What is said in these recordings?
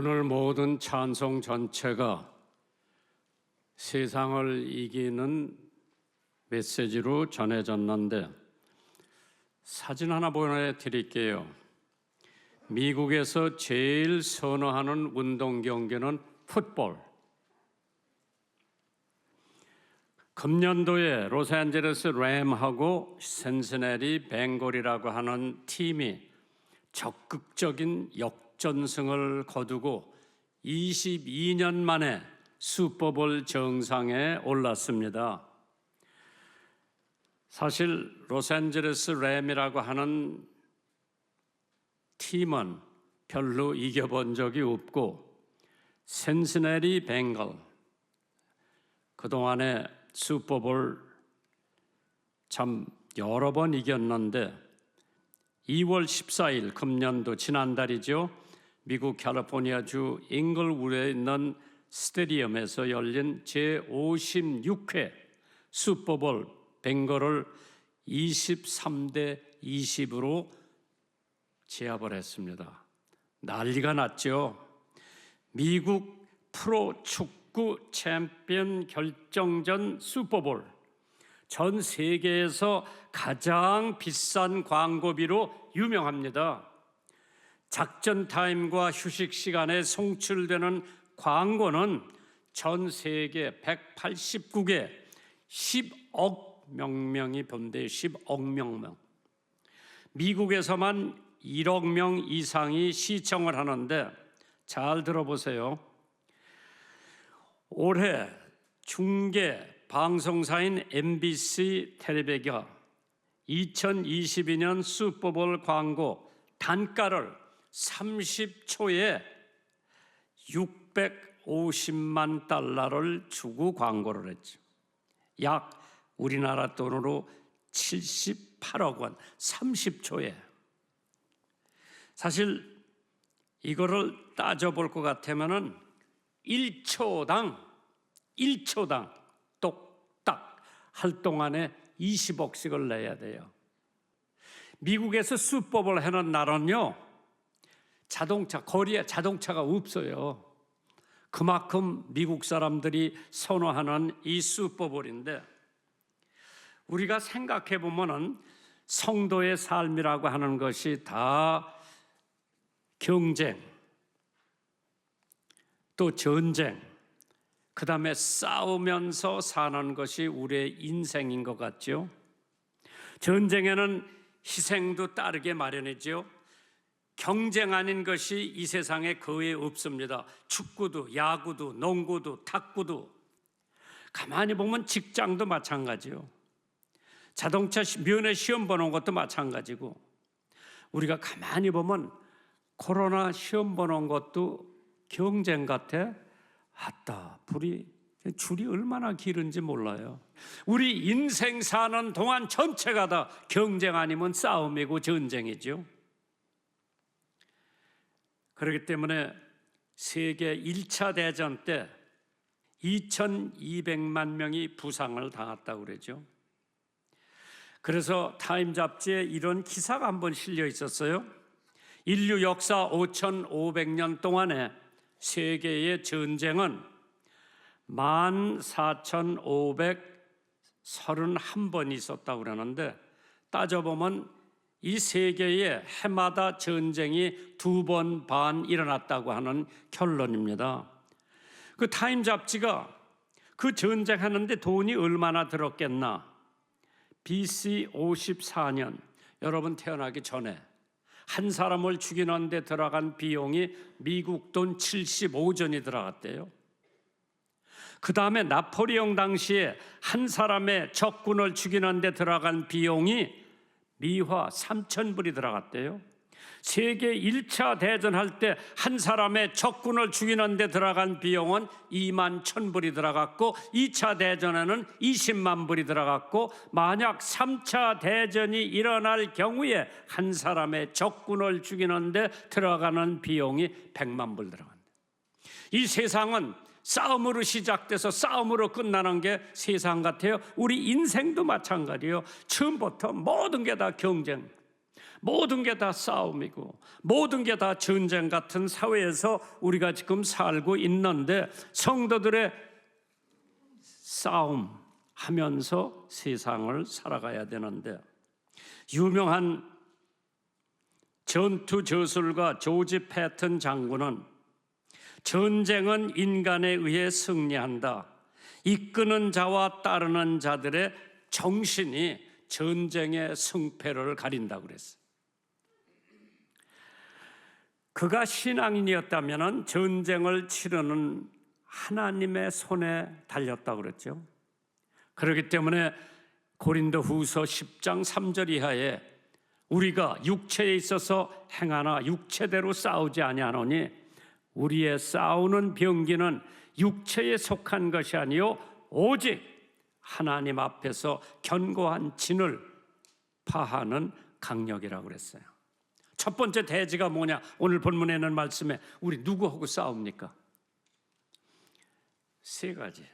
오늘 모든 찬송 전체가 세상을 이기는 메시지로 전해졌는데 사진 하나 보내드릴게요. 미국에서 제일 선호하는 운동 경기는 풋볼. 금년도에 로스앤젤레스 램하고 신시내티 벵걸이라고 하는 팀이 적극적인 역전승을 거두고 22년 만에 슈퍼볼 정상에 올랐습니다. 사실 로스앤젤레스 램이라고 하는 팀은 별로 이겨본 적이 없고 신시내티 벵걸 그동안에 슈퍼볼 참 여러 번 이겼는데 2월 14일 금년도 지난달이죠. 미국 캘리포니아주 잉글우드에 있는 스테디움에서 열린 제56회 슈퍼볼 벵걸을 23대 20으로 제압을 했습니다. 난리가 났죠. 미국 프로축구 챔피언 결정전 슈퍼볼, 전 세계에서 가장 비싼 광고비로 유명합니다. 작전 타임과 휴식 시간에 송출되는 광고는 전 세계 189개 10억 명명이 본대요. 10억 명명. 미국에서만 1억 명 이상이 시청을 하는데 잘 들어보세요. 올해 중계 방송사인 MBC 텔레비가 2022년 슈퍼볼 광고 단가를 30초에 650만 달러를 주고 광고를 했죠. 약 우리나라 돈으로 78억 원, 30초에. 사실 이거를 따져볼 것 같으면은 1초당 똑딱 할 동안에 20억씩을 내야 돼요. 미국에서 슈퍼볼 하는 날은요, 거리에 자동차가 없어요. 그만큼 미국 사람들이 선호하는 이 슈퍼볼인데, 우리가 생각해 보면은 성도의 삶이라고 하는 것이 다 경쟁, 또 전쟁, 그 다음에 싸우면서 사는 것이 우리의 인생인 것 같죠. 전쟁에는 희생도 따르게 마련이죠. 경쟁 아닌 것이 이 세상에 거의 없습니다. 축구도, 야구도, 농구도, 탁구도. 가만히 보면 직장도 마찬가지요. 자동차 면허 시험 보는 것도 마찬가지고, 우리가 가만히 보면 코로나 시험 보는 것도 경쟁 같아. 아따, 줄이 얼마나 길은지 몰라요. 우리 인생 사는 동안 전체가 다 경쟁 아니면 싸움이고 전쟁이죠. 그렇기 때문에 세계 1차 대전 때 2200만 명이 부상을 당했다고 그러죠. 그래서 타임 잡지에 이런 기사가 한번 실려 있었어요. 인류 역사 5500년 동안에 세계의 전쟁은 14,531번 있었다고 그러는데, 따져보면 이 세계에 해마다 전쟁이 2번 반 일어났다고 하는 결론입니다. 그 타임 잡지가 그 전쟁하는데 돈이 얼마나 들었겠나? BC 54년, 여러분 태어나기 전에 한 사람을 죽이는 데 들어간 비용이 미국 돈 75전이 들어갔대요. 그 다음에 나폴레옹 당시에 한 사람의 적군을 죽이는 데 들어간 비용이 미화 3,000불이 들어갔대요. 세계 1차 대전할 때 한 사람의 적군을 죽이는 데 들어간 비용은 21,000불이 들어갔고, 2차 대전에는 20만 불이 들어갔고, 만약 3차 대전이 일어날 경우에 한 사람의 적군을 죽이는 데 들어가는 비용이 100만 불 들어간다. 이 세상은 싸움으로 시작돼서 싸움으로 끝나는 게 세상 같아요. 우리 인생도 마찬가지예요. 처음부터 모든 게 다 경쟁. 모든 게 다 싸움이고 모든 게 다 전쟁 같은 사회에서 우리가 지금 살고 있는데 성도들의 싸움하면서 세상을 살아가야 되는데, 유명한 전투 저술가 조지 패튼 장군은 전쟁은 인간에 의해 승리한다. 이끄는 자와 따르는 자들의 정신이 전쟁의 승패를 가린다고 그랬어요. 그가 신앙인이었다면 전쟁을 치르는 하나님의 손에 달렸다고 그랬죠. 그렇기 때문에 고린도후서 10장 3절 이하에 우리가 육체에 있어서 행하나 육체대로 싸우지 아니하노니 우리의 싸우는 병기는 육체에 속한 것이 아니요 오직 하나님 앞에서 견고한 진을 파하는 강력이라고 그랬어요. 첫 번째 대지가 뭐냐? 오늘 본문에 있는 말씀에 우리 누구하고 싸웁니까? 세 가지.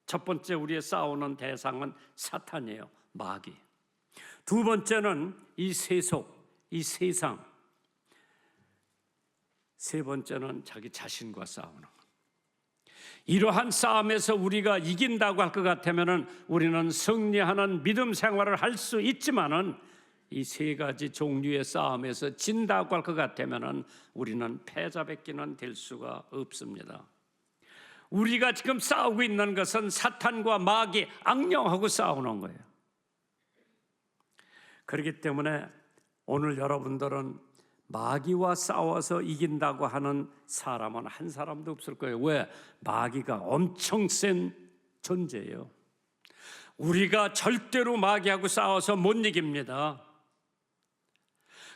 첫 번째 우리의 싸우는 대상은 사탄이에요. 마귀. 두 번째는 이 세속, 이 세상. 세 번째는 자기 자신과 싸우는 것. 이러한 싸움에서 우리가 이긴다고 할 것 같으면 우리는 승리하는 믿음 생활을 할 수 있지만은 이 세 가지 종류의 싸움에서 진다고 할 것 같으면 우리는 패자백기는 될 수가 없습니다. 우리가 지금 싸우고 있는 것은 사탄과 마귀, 악령하고 싸우는 거예요. 그렇기 때문에 오늘 여러분들은 마귀와 싸워서 이긴다고 하는 사람은 한 사람도 없을 거예요. 왜? 마귀가 엄청 센 존재예요. 우리가 절대로 마귀하고 싸워서 못 이깁니다.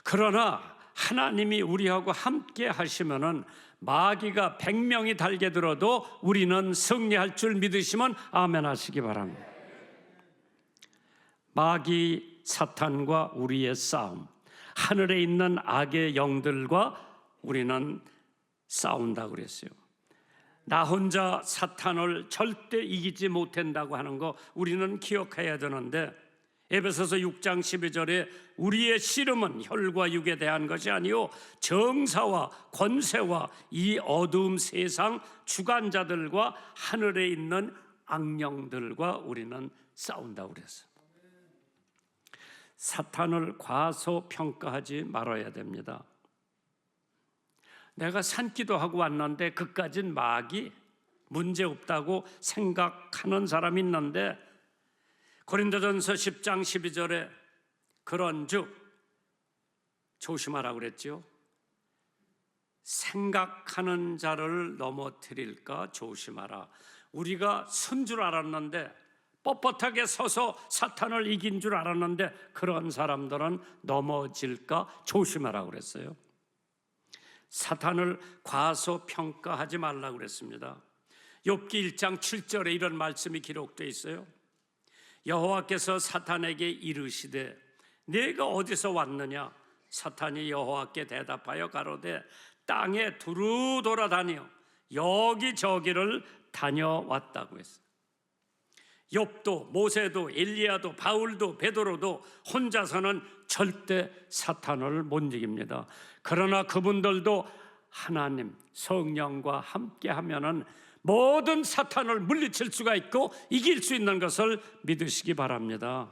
그러나 하나님이 우리하고 함께 하시면은 마귀가 100명이 달게 들어도 우리는 승리할 줄 믿으시면 아멘 하시기 바랍니다. 마귀 사탄과 우리의 싸움, 하늘에 있는 악의 영들과 우리는 싸운다고 그랬어요. 나 혼자 사탄을 절대 이기지 못한다고 하는 거 우리는 기억해야 되는데, 에베소서 6장 12절에 우리의 씨름은 혈과 육에 대한 것이 아니요 정사와 권세와 이 어두움 세상 주관자들과 하늘에 있는 악령들과 우리는 싸운다고 그랬어요. 사탄을 과소평가하지 말아야 됩니다. 내가 산기도 하고 왔는데 그까진 마귀 문제없다고 생각하는 사람이 있는데, 고린도전서 10장 12절에 그런즉 조심하라고 그랬죠. 생각하는 자를 넘어뜨릴까 조심하라. 우리가 선 줄 알았는데, 뻣뻣하게 서서 사탄을 이긴 줄 알았는데 그런 사람들은 넘어질까 조심하라고 그랬어요. 사탄을 과소평가하지 말라고 그랬습니다. 욥기 1장 7절에 이런 말씀이 기록되어 있어요. 여호와께서 사탄에게 이르시되 네가 어디서 왔느냐? 사탄이 여호와께 대답하여 가로되 땅에 두루 돌아다녀 여기저기를 다녀왔다고 했어요. 욥도 모세도 엘리야도 바울도 베드로도 혼자서는 절대 사탄을 못 이깁니다. 그러나 그분들도 하나님 성령과 함께 하면은 모든 사탄을 물리칠 수가 있고 이길 수 있는 것을 믿으시기 바랍니다.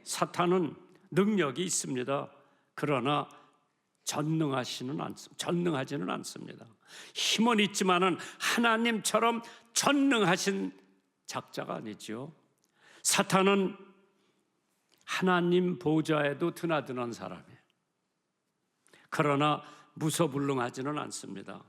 사탄은 능력이 있습니다. 그러나 전능하지는 않습니다. 힘은 있지만은 하나님처럼 전능하신 작자가 아니죠. 사탄은 하나님 보좌에도 드나드는 사람이에요. 그러나 무소불능하지는 않습니다.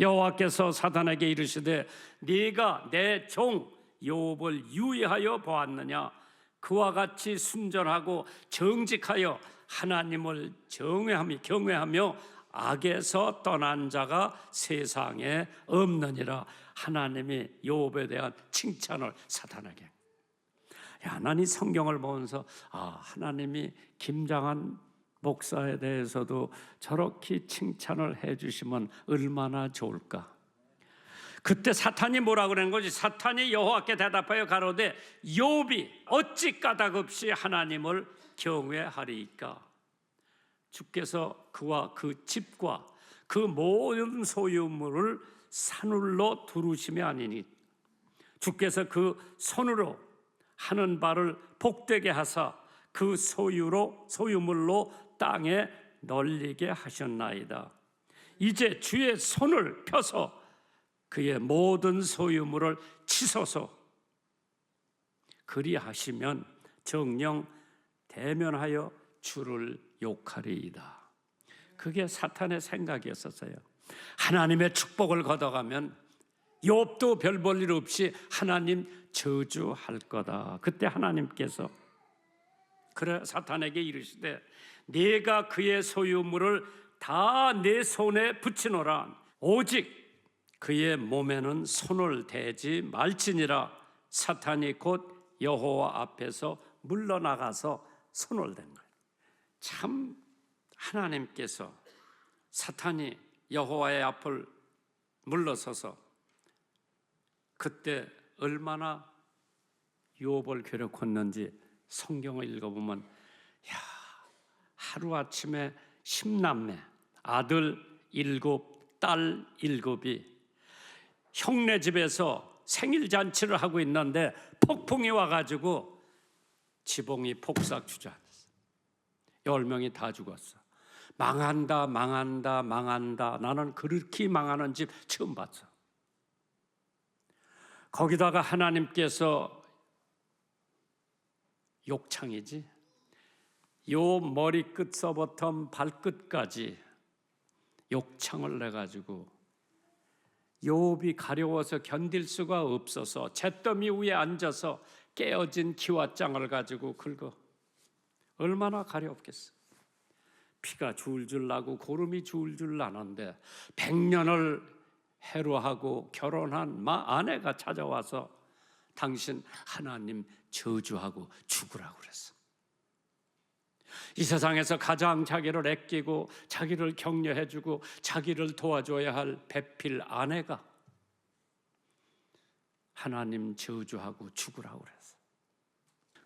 여호와께서 사탄에게 이르시되 네가 내 종 욥을 유의하여 보았느냐? 그와 같이 순전하고 정직하여 하나님을 경외하며 악에서 떠난 자가 세상에 없느니라. 하나님이 욥에 대한 칭찬을 사탄에게. 나는 이 성경을 보면서 하나님이 김장한 목사에 대해서도 저렇게 칭찬을 해주시면 얼마나 좋을까. 그때 사탄이 뭐라 그러는 거지? 사탄이 여호와께 대답하여 가로되 욥이 어찌 까닭없이 하나님을 경외하리이까? 주께서 그와 그 집과 그 모든 소유물을 산울로 두르심이 아니니 주께서 그 손으로 하는 바를 복되게 하사 그 소유물로 땅에 널리게 하셨나이다. 이제 주의 손을 펴서 그의 모든 소유물을 치소서. 그리하시면 정녕 대면하여 주를 욕하리이다. 그게 사탄의 생각이었었어요. 하나님의 축복을 걷어가면 욥도 별 볼 일 없이 하나님 저주할 거다. 그때 하나님께서 그래 사탄에게 이르시되 네가 그의 소유물을 다 내 손에 붙이노라. 오직 그의 몸에는 손을 대지 말지니라. 사탄이 곧 여호와 앞에서 물러나가서 손을 댄 거예요. 참 하나님께서 사탄이 여호와의 앞을 물러서서 그때 얼마나 욥을 괴롭혔는지 성경을 읽어보면 하루아침에 10남매 아들 7, 딸 7이 형네 집에서 생일잔치를 하고 있는데 폭풍이 와가지고 지붕이 폭삭 주저앉았어. 10명이 다 죽었어. 망한다 망한다 망한다. 나는 그렇게 망하는 집 처음 봤어. 거기다가 하나님께서 욕창이지 요 머리끝서부터 발끝까지 욕창을 내가지고 욥이 가려워서 견딜 수가 없어서 잿더미 위에 앉아서 깨어진 기와장을 가지고 긁어. 얼마나 가려웠겠어. 피가 줄줄 나고 고름이 줄줄 나는데 100년을 해로하고 결혼한 아내가 찾아와서 당신 하나님 저주하고 죽으라고 그랬어. 이 세상에서 가장 자기를 아끼고 자기를 격려해주고 자기를 도와줘야 할 배필 아내가 하나님 저주하고 죽으라고 그랬어.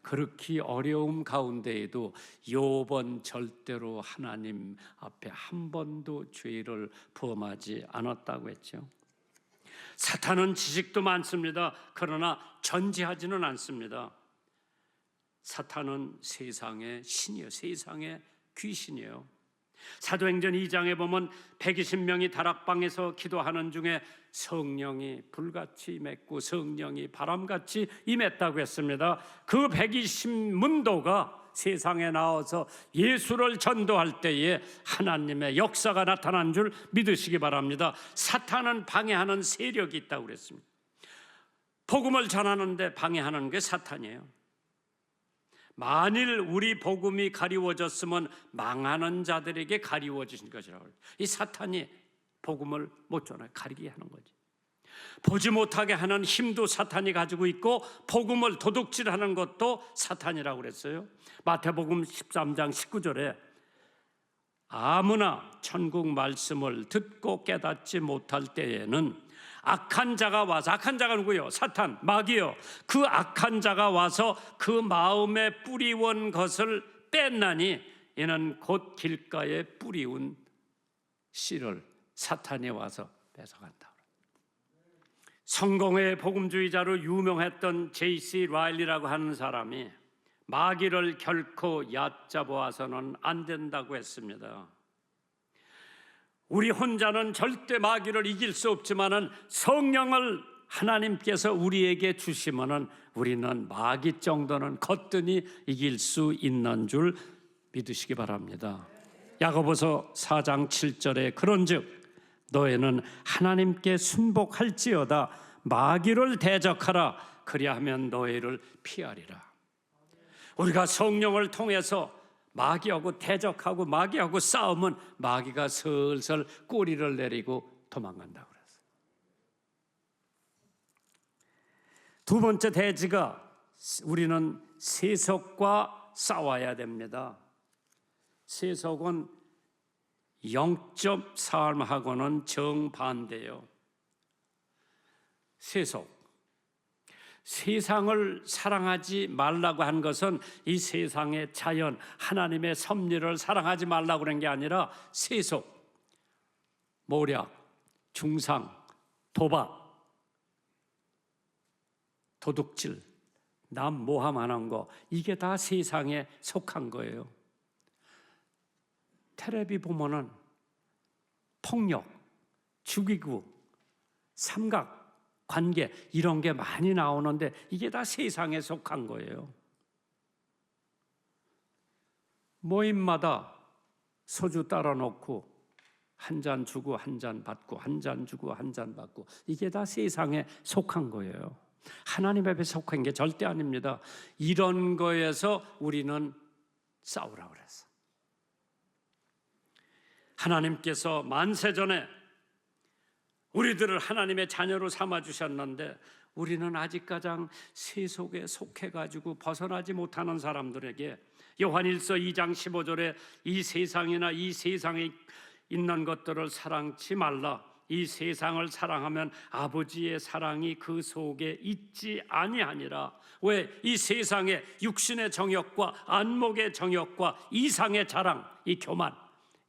그렇게 어려움 가운데에도 욥은 절대로 하나님 앞에 한 번도 죄를 범하지 않았다고 했죠. 사탄은 지식도 많습니다. 그러나 전지하지는 않습니다. 사탄은 세상의 신이요, 세상의 귀신이에요. 사도행전 2장에 보면 120명이 다락방에서 기도하는 중에 성령이 불같이 임했고 성령이 바람같이 임했다고 했습니다. 그 120문도가 세상에 나와서 예수를 전도할 때에 하나님의 역사가 나타난 줄 믿으시기 바랍니다. 사탄은 방해하는 세력이 있다고 그랬습니다. 복음을 전하는데 방해하는 게 사탄이에요. 만일 우리 복음이 가리워졌으면 망하는 자들에게 가리워진 것이라고 해요. 이 사탄이 복음을 못 전해 가리게 하는 거지. 보지 못하게 하는 힘도 사탄이 가지고 있고 복음을 도둑질하는 것도 사탄이라고 그랬어요. 마태복음 13장 19절에 아무나 천국 말씀을 듣고 깨닫지 못할 때에는 악한 자가 와서, 악한 자가 누구요? 사탄, 마귀요. 그 악한 자가 와서 그 마음에 뿌리온 것을 뺐나니 이는 곧 길가에 뿌리운 씨를 사탄이 와서 뺏어간다. 성공의 복음주의자로 유명했던 J.C. 라일리라고 하는 사람이 마귀를 결코 얕잡아서는 안 된다고 했습니다. 우리 혼자는 절대 마귀를 이길 수 없지만은 성령을 하나님께서 우리에게 주시면은 우리는 마귀 정도는 거뜬히 이길 수 있는 줄 믿으시기 바랍니다. 야고보서 4장 7절에 그런즉 너희는 하나님께 순복할지어다 마귀를 대적하라 그리하면 너희를 피하리라. 우리가 성령을 통해서 마귀하고 대적하고 마귀하고 싸우면 마귀가 슬슬 꼬리를 내리고 도망간다고 그랬어요. 두 번째 대지가 우리는 세속과 싸워야 됩니다. 세속은 영적 삶하고는 정반대예요. 세상을 사랑하지 말라고 한 것은 이 세상의 자연, 하나님의 섭리를 사랑하지 말라고 그런 게 아니라 세속, 모략, 중상, 도박, 도둑질, 남 모함하는 거, 이게 다 세상에 속한 거예요. 텔레비 보면은 폭력, 죽이고, 삼각 관계 이런 게 많이 나오는데 이게 다 세상에 속한 거예요. 모임마다 소주 따라 놓고 한 잔 주고 한 잔 받고 한 잔 주고 한 잔 받고 이게 다 세상에 속한 거예요. 하나님 앞에 속한 게 절대 아닙니다. 이런 거에서 우리는 싸우라 그랬어. 하나님께서 만세전에 우리들을 하나님의 자녀로 삼아주셨는데 우리는 아직 가장 세속에 속해가지고 벗어나지 못하는 사람들에게 요한일서 2장 15절에 이 세상이나 이 세상에 있는 것들을 사랑치 말라. 이 세상을 사랑하면 아버지의 사랑이 그 속에 있지 아니하니라. 왜? 이 세상의 육신의 정욕과 안목의 정욕과 이상의 자랑, 이 교만,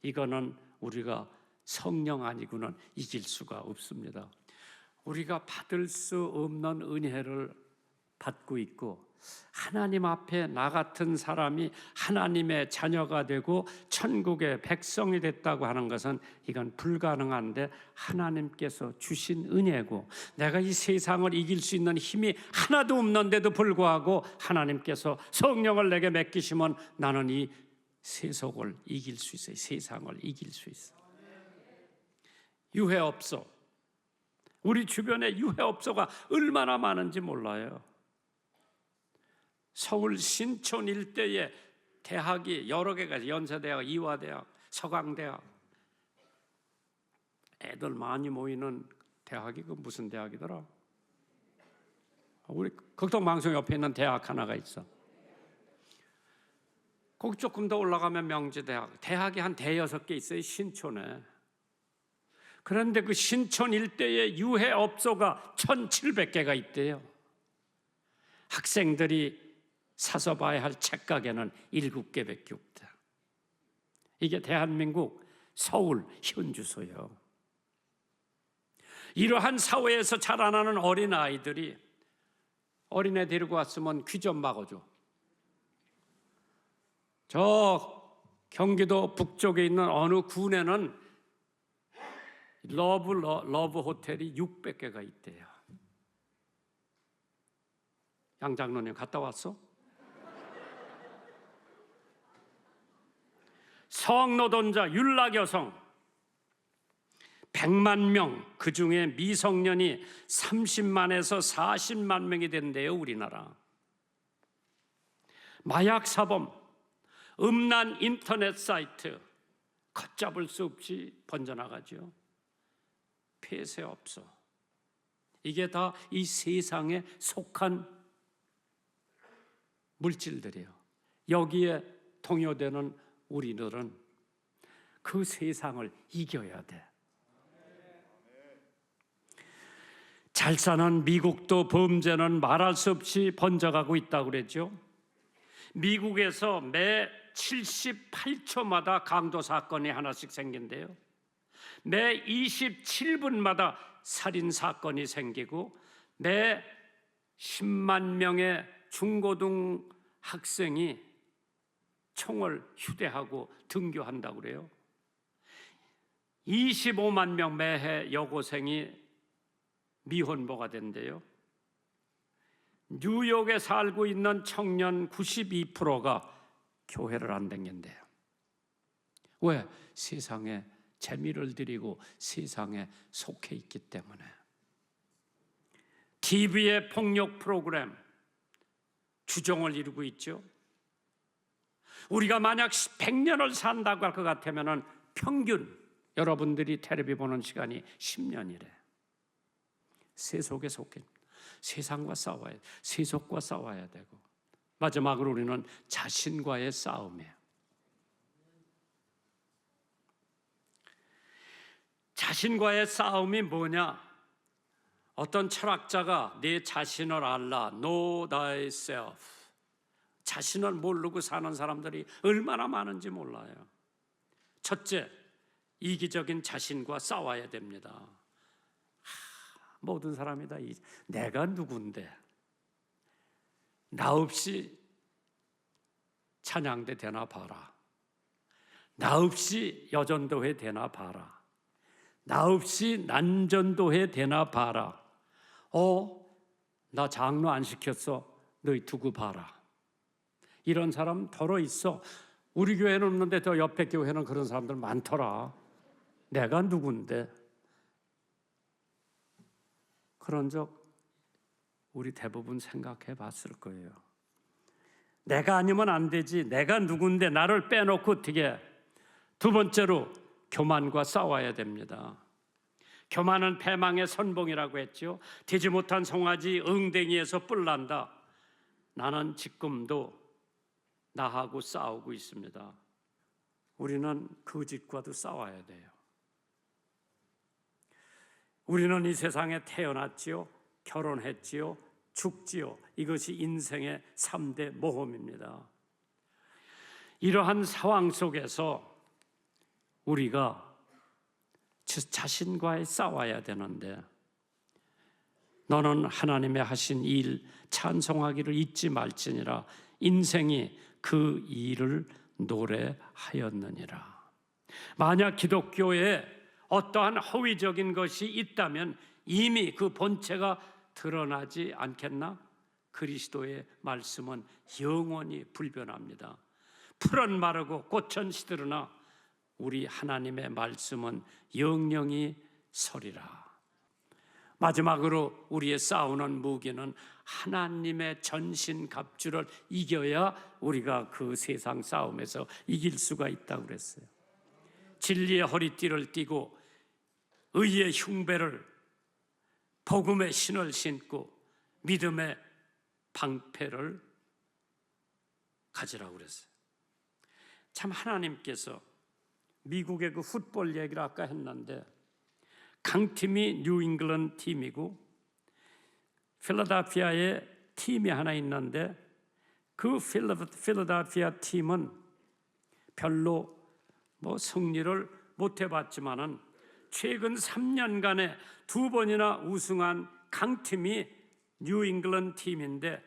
이거는 우리가 성령 아니고는 이길 수가 없습니다. 우리가 받을 수 없는 은혜를 받고 있고 하나님 앞에 나 같은 사람이 하나님의 자녀가 되고 천국의 백성이 됐다고 하는 것은 이건 불가능한데 하나님께서 주신 은혜고 내가 이 세상을 이길 수 있는 힘이 하나도 없는데도 불구하고 하나님께서 성령을 내게 맡기시면 나는 이 세속을 이길 수 있어요. 세상을 이길 수 있어요. 유해업소, 우리 주변에 유해업소가 얼마나 많은지 몰라요. 서울 신촌 일대에 대학이 여러 개가 있어요. 연세대학, 이화대학, 서강대학, 애들 많이 모이는 대학이 그 무슨 대학이더라? 우리 극동방송 옆에 있는 대학 하나가 있어. 거기 조금 더 올라가면 명지대학, 대학이 한 대여섯 개 있어요, 신촌에. 그런데 그 신촌 일대에 유해업소가 1,700개가 있대요. 학생들이 사서 봐야 할 책가게는 7개밖에 없다. 이게 대한민국 서울 현주소예요. 이러한 사회에서 자라나는 어린아이들이 어린애 데리고 왔으면 귀 좀 막아줘. 저 경기도 북쪽에 있는 어느 군에는 러브 호텔이 600개가 있대요. 양 장로님 갔다 왔어? 성노동자 윤락여성 100만 명, 그중에 미성년이 30만에서 40만 명이 된대요, 우리나라. 마약 사범, 음란 인터넷 사이트 걷잡을 수 없이 번져나가죠. 폐쇄업소, 이게 다 이 세상에 속한 물질들이에요. 여기에 동요되는 우리들은 그 세상을 이겨야 돼. 잘 사는 미국도 범죄는 말할 수 없이 번져가고 있다고 그랬죠. 미국에서 매 78초마다 강도 사건이 하나씩 생긴대요. 매 27분마다 살인 사건이 생기고 매 10만 명의 중고등 학생이 총을 휴대하고 등교한다고 그래요. 25만 명 매해 여고생이 미혼모가 된대요. 뉴욕에 살고 있는 청년 92%가 교회를 안 다닌대요. 왜? 세상에 재미를 드리고 세상에 속해 있기 때문에. TV의 폭력 프로그램 주종을 이루고 있죠. 우리가 만약 100년을 산다고 할 것 같으면 평균 여러분들이 텔레비 보는 시간이 10년이래. 세속에 속해 세상과 싸워야 돼. 세속과 싸워야 되고 마지막으로 우리는 자신과의 싸움이에요. 자신과의 싸움이 뭐냐? 어떤 철학자가 내 자신을 알라, know thyself, 자신을 모르고 사는 사람들이 얼마나 많은지 몰라요. 첫째, 이기적인 자신과 싸워야 됩니다. 모든 사람이 다 내가 누군데, 나 없이 찬양대 되나 봐라, 나 없이 여전도회 되나 봐라, 나 없이 난전도회 되나 봐라, 나 장로 안 시켰어, 너희 두고 봐라. 이런 사람 더러 있어. 우리 교회는 없는데 저 옆에 교회는 그런 사람들 많더라. 내가 누군데? 그런 적 우리 대부분 생각해 봤을 거예요. 내가 아니면 안 되지, 내가 누군데 나를 빼놓고 어떻게. 두 번째로 교만과 싸워야 됩니다. 교만은 패망의 선봉이라고 했죠. 되지 못한 송아지 엉덩이에서 뿔난다. 나는 지금도 나하고 싸우고 있습니다. 우리는 그 짓과도 싸워야 돼요. 우리는 이 세상에 태어났지요, 결혼했지요, 죽지요. 이것이 인생의 3대 모험입니다. 이러한 상황 속에서 우리가 자신과의 싸워야 되는데, 너는 하나님의 하신 일 찬송하기를 잊지 말지니라. 인생이 그 일을 노래하였느니라. 만약 기독교에 어떠한 허위적인 것이 있다면 이미 그 본체가 드러나지 않겠나? 그리스도의 말씀은 영원히 불변합니다. 풀은 마르고 꽃은 시들으나 우리 하나님의 말씀은 영영이 서리라. 마지막으로 우리의 싸우는 무기는 하나님의 전신갑주를 이겨야 우리가 그 세상 싸움에서 이길 수가 있다고 그랬어요. 진리의 허리띠를 띠고 의의 흉배를, 복음의 신을 신고 믿음의 방패를 가지라고 그랬어요. 참 하나님께서 미국의 그 풋볼 얘기를 아까 했는데, 강팀이 뉴잉글랜드 팀이고 필라델피아에 팀이 하나 있는데, 그 필라델피아 팀은 별로 승리를 못 해봤지만은 최근 3년간에 2번이나 우승한 강팀이 뉴잉글랜드 팀인데,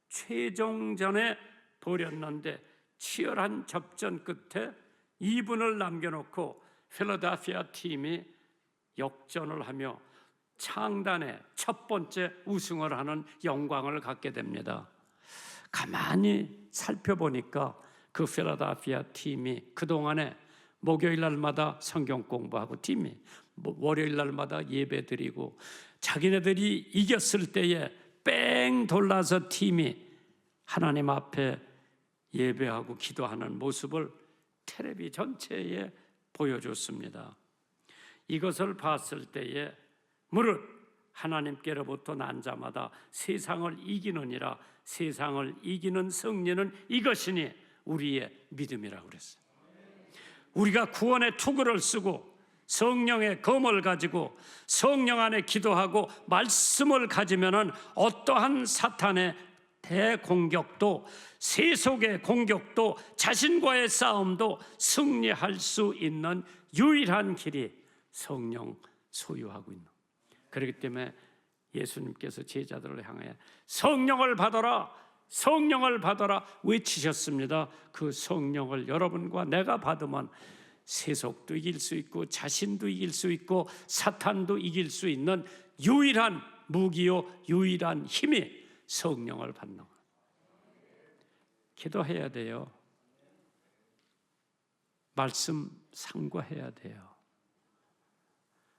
최종전에 벌였는데 치열한 접전 끝에 2분을 남겨놓고 필라델피아 팀이 역전을 하며 창단의 첫 번째 우승을 하는 영광을 갖게 됩니다. 가만히 살펴보니까 그 필라델피아 팀이 그동안에 목요일 날마다 성경 공부하고, 팀이 월요일 날마다 예배 드리고, 자기네들이 이겼을 때에 뺑 돌아서 팀이 하나님 앞에 예배하고 기도하는 모습을 텔레비 전체에 보여줬습니다. 이것을 봤을 때에 무릇 하나님께로부터 난 자마다 세상을 이기느니라. 세상을 이기는 승리는 이것이니 우리의 믿음이라고 그랬어요. 우리가 구원의 투구를 쓰고 성령의 검을 가지고 성령 안에 기도하고 말씀을 가지면은 어떠한 사탄의 대공격도, 세속의 공격도, 자신과의 싸움도 승리할 수 있는 유일한 길이 성령 소유하고 있는. 그렇기 때문에 예수님께서 제자들을 향해 성령을 받아라, 성령을 받아라 외치셨습니다. 그 성령을 여러분과 내가 받으면 세속도 이길 수 있고 자신도 이길 수 있고 사탄도 이길 수 있는 유일한 무기요, 유일한 힘이 성령을 받는 거예요. 기도해야 돼요. 말씀 상고해야 돼요.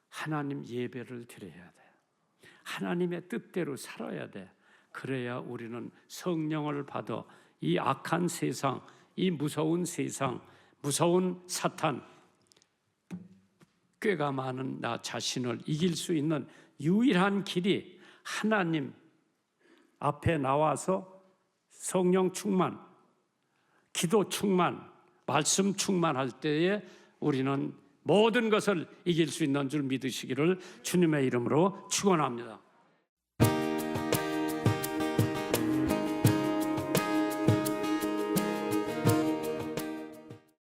하나님 예배를 드려야 돼. 하나님의 뜻대로 살아야 돼. 그래야 우리는 성령을 받아 이 악한 세상, 이 무서운 세상, 무서운 사탄, 꾀가 많은 나 자신을 이길 수 있는 유일한 길이 하나님 앞에 나와서 성령 충만, 기도 충만, 말씀 충만할 때에 우리는 모든 것을 이길 수 있는 줄 믿으시기를 주님의 이름으로 축원합니다.